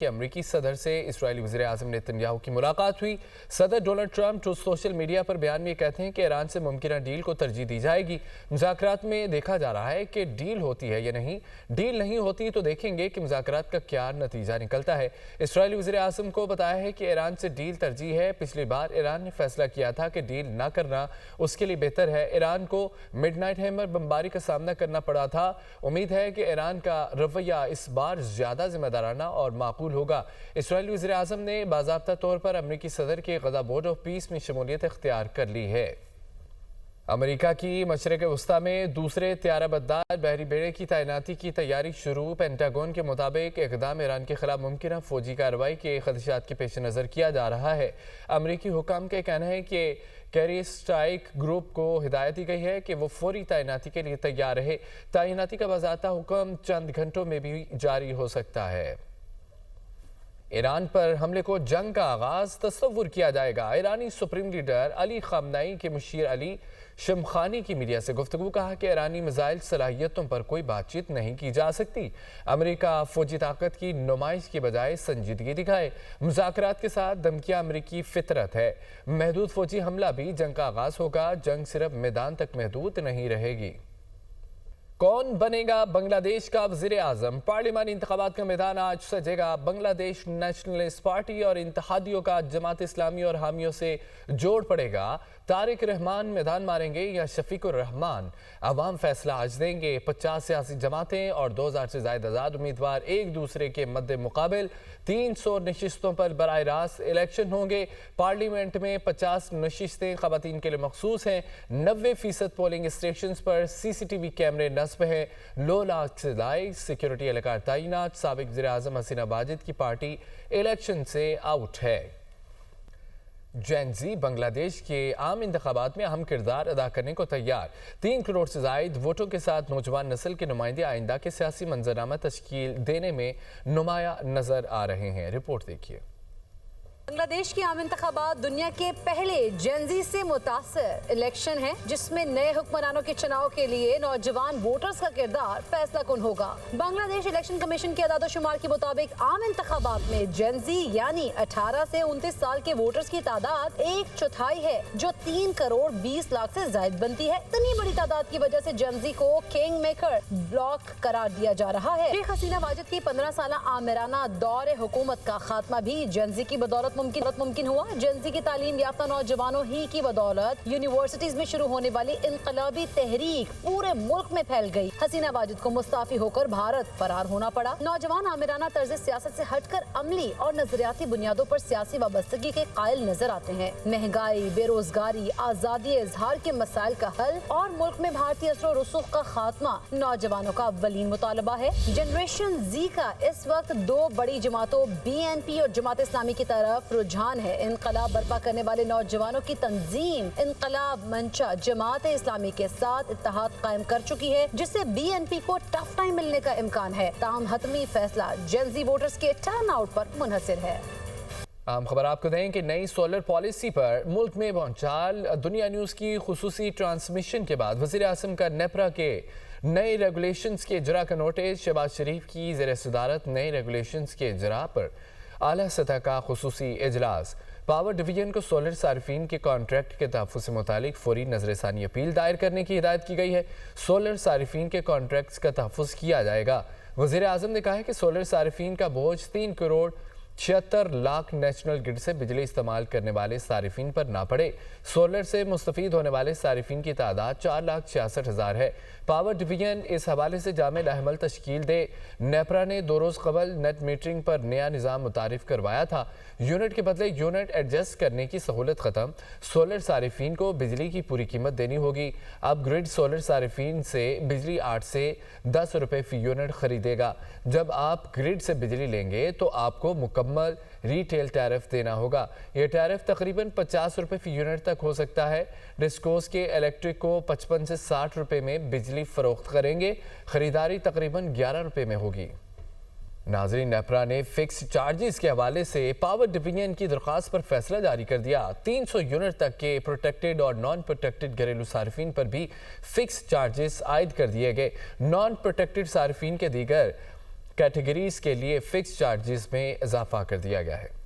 کہ امریکی صدر سے اسرائیلی وزیر اعظم نیتنیاہو کی ملاقات ہوئی۔ صدر ڈونلڈ ٹرمپ جو سوشل میڈیا پر بیان میں کہتے ہیں کہ ایران سے ممکنہ ڈیل کو ترجیح دی جائے گی۔ مذاکرات میں دیکھا جا رہا ہے کہ ڈیل ہوتی ہے یا نہیں۔ ڈیل نہیں ہوتی تو دیکھیں گے کہ مذاکرات کا کیا نتیجہ نکلتا ہے۔ اسرائیلی وزیر اعظم کو بتایا ہے کہ ایران سے ڈیل ترجیح ہے۔ پچھلی بار ایران نے فیصلہ کیا تھا کہ ڈیل نہ کرنا اس کے لیے بہتر ہے۔ ایران کو مڈ نائٹ ہیمر بمباری کا سامنا کرنا پڑا تھا۔ امید ہے کہ ایران کا رویہ اس بار زیادہ ذمہ دارانہ اور معقول ہوگا۔ اسرائیلی وزیر اعظم نے باضابطہ طور پر امریکی صدر کے غزہ بورڈ آف پیس میں شمولیت اختیار کر لی ہے۔ امریکہ کی مشرق وسطی میں دوسرے طیارہ بردار بحری بیڑے کی تعیناتی کی تیاری شروع۔ پینٹاگون کے مطابق اقدام ایران کے خلاف ممکنہ فوجی کارروائی کے خدشات کے پیش نظر کیا جا رہا ہے۔ امریکی حکام کا کہنا ہے کہ کیری اسٹرائک گروپ کو ہدایت دی گئی ہے کہ وہ فوری تعیناتی کے لیے تیار رہے۔ تعیناتی کا باضابطہ حکم چند گھنٹوں میں بھی جاری ہو سکتا ہے۔ ایران پر حملے کو جنگ کا آغاز تصور کیا جائے گا۔ ایرانی سپریم لیڈر علی خامنئی کے مشیر علی شمخانی کی میڈیا سے گفتگو کہا کہ ایرانی میزائل صلاحیتوں پر کوئی بات چیت نہیں کی جا سکتی۔ امریکہ فوجی طاقت کی نمائش کی بجائے سنجیدگی دکھائے۔ مذاکرات کے ساتھ دھمکیاں امریکی فطرت ہے۔ محدود فوجی حملہ بھی جنگ کا آغاز ہوگا۔ جنگ صرف میدان تک محدود نہیں رہے گی۔ کون بنے گا بنگلہ دیش کا وزیر اعظم؟ پارلیمانی انتخابات کا میدان آج سجے گا۔ بنگلہ دیش نیشنلسٹ پارٹی اور اتحادیوں کا جماعت اسلامی اور حامیوں سے جوڑ پڑے گا۔ طارق رحمان میدان ماریں گے یا شفیق الرحمان؟ عوام فیصلہ آج دیں گے۔ 50 سیاسی جماعتیں اور 2000 سے زائد آزاد امیدوار ایک دوسرے کے مد مقابل 300 نشستوں پر براہ راست الیکشن ہوں گے۔ پارلیمنٹ میں 50 نشستیں خواتین کے لیے مخصوص ہیں۔ 90% پولنگ اسٹیشنز پر سی سی ٹی وی کیمرے نصب ہیں۔ لو لاکھ سے زائد سیکیورٹی اہلکار تعینات۔ سابق وزیر اعظم حسینہ واجد کی پارٹی الیکشن سے آؤٹ ہے۔ جین زی بنگلہ دیش کے عام انتخابات میں اہم کردار ادا کرنے کو تیار۔ 3 کروڑ سے زائد ووٹوں کے ساتھ نوجوان نسل کے نمائندے آئندہ کے سیاسی منظرنامہ تشکیل دینے میں نمایاں نظر آ رہے ہیں۔ رپورٹ دیکھیے۔ بنگلہ دیش کی عام انتخابات دنیا کے پہلے جین زی سے متاثر الیکشن ہے جس میں نئے حکمرانوں کے چناؤ کے لیے نوجوان ووٹرز کا کردار فیصلہ کن ہوگا۔ بنگلہ دیش الیکشن کمیشن کے اعداد و شمار کے مطابق عام انتخابات میں جین زی یعنی 18 سے 29 سال کے ووٹرز کی تعداد 1/4 ہے جو 3 کروڑ 20 لاکھ سے زائد بنتی ہے۔ اتنی بڑی تعداد کی وجہ سے جین زی کو کنگ میکر بلاک قرار دیا جا رہا ہے۔ شیخ حسینہ واجد کی 15 سالہ آمرانہ دور حکومت کا خاتمہ بھی جین زی کی بدولت ممکن ہوا۔ جین زی کی تعلیم یافتہ نوجوانوں ہی کی بدولت یونیورسٹیز میں شروع ہونے والی انقلابی تحریک پورے ملک میں پھیل گئی۔ حسینہ واجد کو مستعفی ہو کر بھارت فرار ہونا پڑا۔ نوجوان آمرانہ طرز سیاست سے ہٹ کر عملی اور نظریاتی بنیادوں پر سیاسی وابستگی کے قائل نظر آتے ہیں۔ مہنگائی، بے روزگاری، آزادی اظہار کے مسائل کا حل اور ملک میں بھارتی اثر و رسوخ کا خاتمہ نوجوانوں کا اولین مطالبہ ہے۔ جنریشن زی کا اس وقت 2 بڑی جماعتوں BNP اور جماعت اسلامی کی طرف رجحان ہے۔ انقلاب برپا کرنے والے نوجوانوں کی تنظیم انقلاب منچا جماعت اسلامی کے ساتھ اتحاد قائم کر چکی ہے جس سے BNP کو ٹف ٹائم ملنے کا امکان ہے۔ تاہم حتمی فیصلہ جین زی ووٹرز کے ٹرن آؤٹ پر منحصر ہے۔ عام خبر آپ کو دیں کہ نئی سولر پالیسی پر ملک میں بھونچال۔ دنیا نیوز کی خصوصی ٹرانسمیشن کے بعد وزیر اعظم کا نیپرا کے نئے ریگولیشنز کے اجرا کا نوٹس۔ شہباز شریف کی زیر صدارت نئے ریگولیشنز کے اجرا پر اعلیٰ سطح کا خصوصی اجلاس۔ پاور ڈویژن کو سولر صارفین کے کانٹریکٹ کے تحفظ سے متعلق فوری نظر ثانی اپیل دائر کرنے کی ہدایت کی گئی ہے۔ سولر صارفین کے کانٹریکٹس کا تحفظ کیا جائے گا۔ وزیر اعظم نے کہا ہے کہ سولر صارفین کا بوجھ 3 کروڑ 76 لاکھ نیشنل گرڈ سے بجلی استعمال کرنے والے صارفین پر نہ پڑے۔ سولر سے مستفید ہونے والے صارفین کی تعداد 4,66,000 ہے۔ پاور ڈویژن اس حوالے سے جامع عمل تشکیل دے۔ نیپرا نے 2 روز قبل نیٹ میٹرنگ پر نیا نظام متعارف کروایا تھا۔ یونٹ کے بدلے یونٹ ایڈجسٹ کرنے کی سہولت ختم۔ سولر صارفین کو بجلی کی پوری قیمت دینی ہوگی۔ اب گرڈ سولر صارفین سے بجلی 8 سے 10 روپے فی یونٹ خریدے گا۔ جب آپ گرڈ سے بجلی لیں گے تو آپ کو مکمل ریٹیل ٹیرف دینا ہوگا۔ یہ ٹیرف تقریباً 50 روپے فی یونٹ تک ہو سکتا ہے۔ ڈسکوز کے الیکٹرک کو 55 سے 60 روپے میں بجلی فروخت کریں گے۔ خریداری تقریباً 11 روپے میں ہوگی۔ ناظرین، نیپرا نے فکس چارجز کے حوالے سے پاور ڈویژن کی درخواست پر فیصلہ جاری کر دیا۔ 300 یونٹ تک کے پروٹیکٹڈ اور نان پروٹیکٹڈ گھریلو صارفین پر بھی فکس چارجز عائد کر دیے گئے۔ نان پروٹیکٹڈ صارفین کے دیگر कैटेगरीज के लिए फिक्स चार्जेस में इजाफा कर दिया गया है।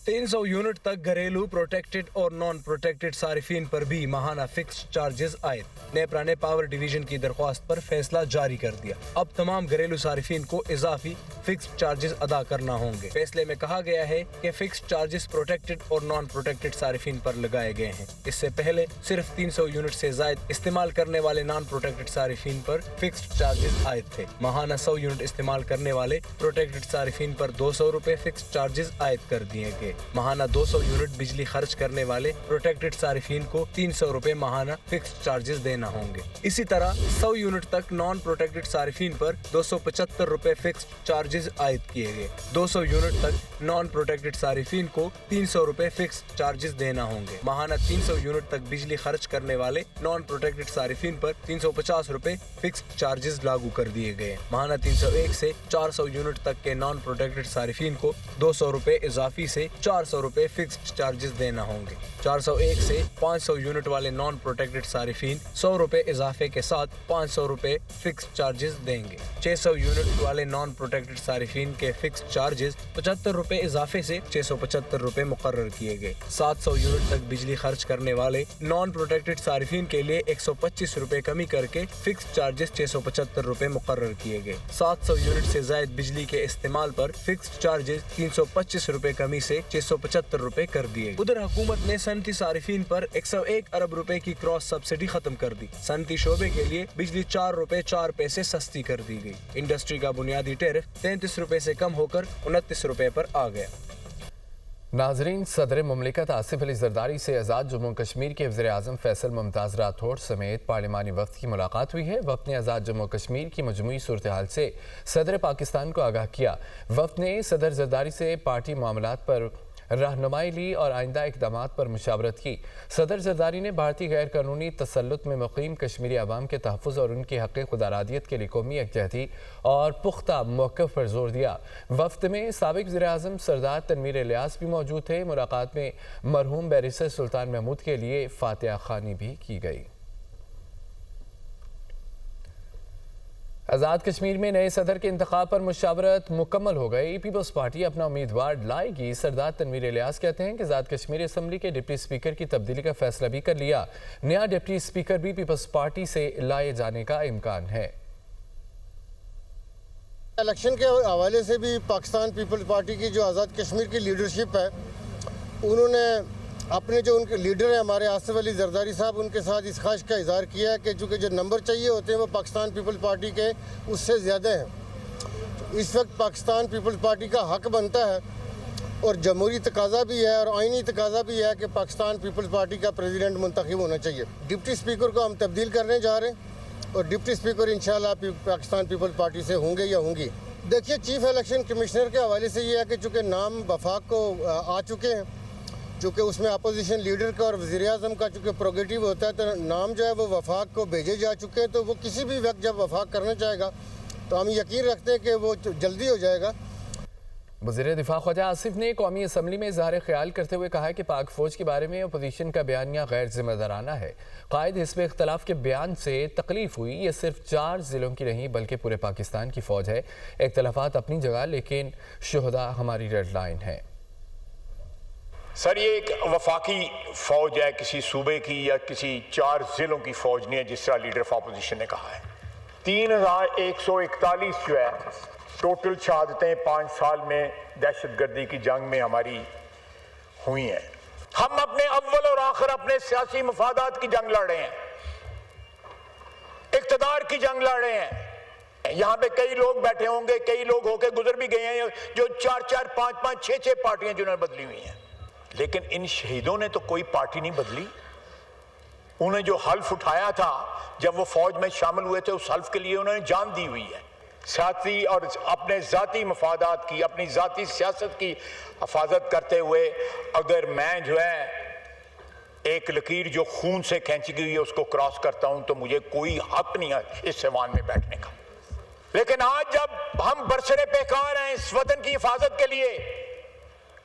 300 यूनिट तक घरेलू प्रोटेक्टेड और नॉन प्रोटेक्टेड सारिफीन पर भी माहाना फिक्स चार्जेस आए। नेपरा ने पावर डिवीजन की दरख्वास्त पर फैसला जारी कर दिया। अब तमाम घरेलू सारिफीन को इजाफी फिक्स चार्जेस अदा करना होंगे। फैसले में कहा गया है कि फिक्स चार्जेस प्रोटेक्टेड और नॉन प्रोटेक्टेड सारिफीन पर लगाए गए हैं। इससे पहले सिर्फ 300 यूनिट से जायद इस्तेमाल करने वाले नॉन प्रोटेक्टेड सारिफीन पर फिक्स चार्जेस आए थे। माहाना 100 यूनिट इस्तेमाल करने वाले प्रोटेक्टेड सारिफीन पर 200 रुपए फिक्स चार्जेस आयद कर दिए गए। माहाना 200 यूनिट बिजली खर्च करने वाले प्रोटेक्टेड सारिफीन को 300 रुपए माहाना फिक्स चार्जेस देना होंगे। इसी तरह 100 यूनिट तक नॉन प्रोटेक्टेड सारिफीन पर 275 रुपए फिक्स चार्जेस आयद किए गए। 200 यूनिट तक नॉन प्रोटेक्टेड सारिफीन को 300 रुपए फिक्स चार्जेस देना होंगे। माहाना 300 यूनिट तक बिजली खर्च करने वाले नॉन प्रोटेक्टेड सारिफीन पर 350 रुपए फिक्स चार्जेस लागू कर दिए गए। माहाना 301 से 400 यूनिट तक के नॉन प्रोटेक्टेड सारिफीन को 200 रुपए इजाफी से 400 रुपए फिक्स चार्जेस देना होंगे। 401 से 500 यूनिट वाले नॉन प्रोटेक्टेड सारिफीन 100 रुपए इजाफे के साथ 500 रुपए फिक्स चार्जेस देंगे। 600 यूनिट वाले नॉन प्रोटेक्टेड सारिफीन के फिक्स चार्जेस 75 रुपए इजाफे से 675 रुपए मुकर्रर किए गए। 700 यूनिट तक बिजली खर्च करने वाले नॉन प्रोटेक्टेड सारिफीन के लिए 125 रुपए कमी करके फिक्स चार्जेस 675 रुपए मुकर्रर किए गए। 700 यूनिट से जायद बिजली के इस्तेमाल पर फिक्स चार्जेस 325 रुपए कमी से 675 रुपए कर दिए। उधर हुकूमत ने सनती सारिफीन पर 101 अरब रुपए की क्रॉस सब्सिडी खत्म कर दी। सनती शोबे के लिए बिजली 4 रुपए 4 पैसे सस्ती कर दी गई। इंडस्ट्री का बुनियादी टैरिफ 33 रुपए से कम होकर 29 रुपए पर आ गया। नाजरीन, सदर मुमलिकत आसिफ अली जरदारी से आज़ाद जम्मू कश्मीर के वज़ीर आज़म फैसल मुमताज़ राठौड़ समेत पार्लिमानी वफ़द की मुलाकात हुई है। वफ़द ने आज़ाद जम्मू कश्मीर की मजमूई सूरत हाल से सदर पाकिस्तान को आगाह किया। वफ़द ने सदर जरदारी से पार्टी मामलात पर रहनुमाई ली और आइंदा इक़दामात पर मुशावरत की। सदर जरदारी ने भारतीय गैर कानूनी तसल्लुत में मुक़ीम कश्मीरी अवाम के तहफ़्फ़ुज़ और उनकी हक़ खुदारादियत के लिए कौमी यकजहती और पुख्ता मौक़िफ़ पर जोर दिया। वफ़द में साबिक़ वज़ीर आज़म सरदार तनवीर इलियास भी मौजूद थे। मुलाकात में मरहूम बैरिस्टर सुल्तान महमूद के लिए फातिहा ख़्वानी भी की गई। आज़ाद कश्मीर में नए सदर के इंतखाब पर मुशावरत मुकम्मल हो गई। पीपल्स पार्टी अपना उम्मीदवार लाएगी। सरदार तनवीर इलियास कहते हैं कि आज़ाद कश्मीर असम्बली के डिप्टी स्पीकर की तब्दीली का फैसला भी कर लिया। नया डिप्टी स्पीकर भी पीपल्स पार्टी से लाए जाने का इम्कान है। इलेक्शन के हवाले से भी पाकिस्तान पीपल्स पार्टी की जो आज़ाद कश्मीर की लीडरशिप है, उन्होंने अपने जो उनके लीडर हैं हमारे आसिफ अली जरदारी साहब, उनके साथ इस ख्वाहिश का इजहार किया है कि चूँकि जो नंबर चाहिए होते हैं वो पाकिस्तान पीपल्स पार्टी के उससे ज़्यादा हैं। तो इस वक्त पाकिस्तान पीपल्स पार्टी का हक बनता है और जमहूरी तकाजा भी है और आइनी तकाजा भी है कि पाकिस्तान पीपल्स पार्टी का प्रेसिडेंट मुंतखब होना चाहिए। डिप्टी स्पीकर को हम तब्दील करने जा रहे हैं और डिप्टी स्पीकर इंशाल्लाह पाकिस्तान पीपल्स पार्टी से होंगे या होंगी। देखिए, चीफ इलेक्शन कमिश्नर के हवाले से ये है कि चूँकि नाम वफाक को आ चुके हैं, चूँकि उसमें अपोजिशन लीडर का और वज़ीर आज़म का चूँकि प्रोगेटिव होता है, तो नाम जो है वो वफाक को भेजे जा चुके हैं। तो वो किसी भी वक्त जब वफाक करना चाहेगा तो हम यकीन रखते हैं कि वो जल्दी हो जाएगा। वज़ीर दिफा ख्वाजा आसिफ ने कौमी असम्बली में इज़हार ख्याल करते हुए कहा कि पाक फ़ौज के बारे में अपोजिशन का बयानिया गैर ज़िम्मेदाराना है। कायद हिस्ब इख्तलाफ के बयान से तकलीफ हुई। ये सिर्फ 4 ज़िलों की नहीं बल्कि पूरे पाकिस्तान की फ़ौज है। इख्तलाफात अपनी जगह, लेकिन शुहदा हमारी रेड लाइन है। सर, ये एक वफाकी फ़ौज है, किसी सूबे की या किसी 4 ज़िलों की फ़ौज नहीं है, जिस तरह लीडर ऑफ अपोजिशन ने कहा है। 3141 जो है टोटल शहादतें 5 साल में दहशतगर्दी की जंग में हमारी हुई हैं। हम अपने अव्वल और आखिर अपने सियासी मफादात की जंग लड़ रहे हैं, इक़्तिदार की जंग लड़ रहे हैं। यहाँ पे कई लोग बैठे होंगे, कई लोग होके गुजर भी गए हैं जो 4-4, 5-5, 6-6 पार्टियां जिन्होंने बदली हुई हैं, लेकिन इन शहीदों ने तो कोई पार्टी नहीं बदली। उन्हें जो हल्फ उठाया था जब वो फौज में शामिल हुए थे, उस हल्फ के लिए उन्होंने जान दी हुई है। साथी और अपने ज़ाती मफादात की, अपनी ज़ाती सियासत की हिफाजत करते हुए अगर मैं जो है एक लकीर जो खून से खींची गई है उसको क्रॉस करता हूं तो मुझे कोई हक नहीं है इस ऐवान में बैठने का। लेकिन आज जब हम बरसरे पेकार हैं इस वतन की हिफाजत के लिए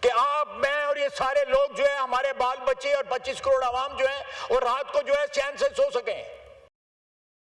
कि आप, मैं और ये सारे लोग जो है, हमारे बाल बच्चे और 25 करोड़ आवाम जो है, और रात को जो है चैन से सो सकें,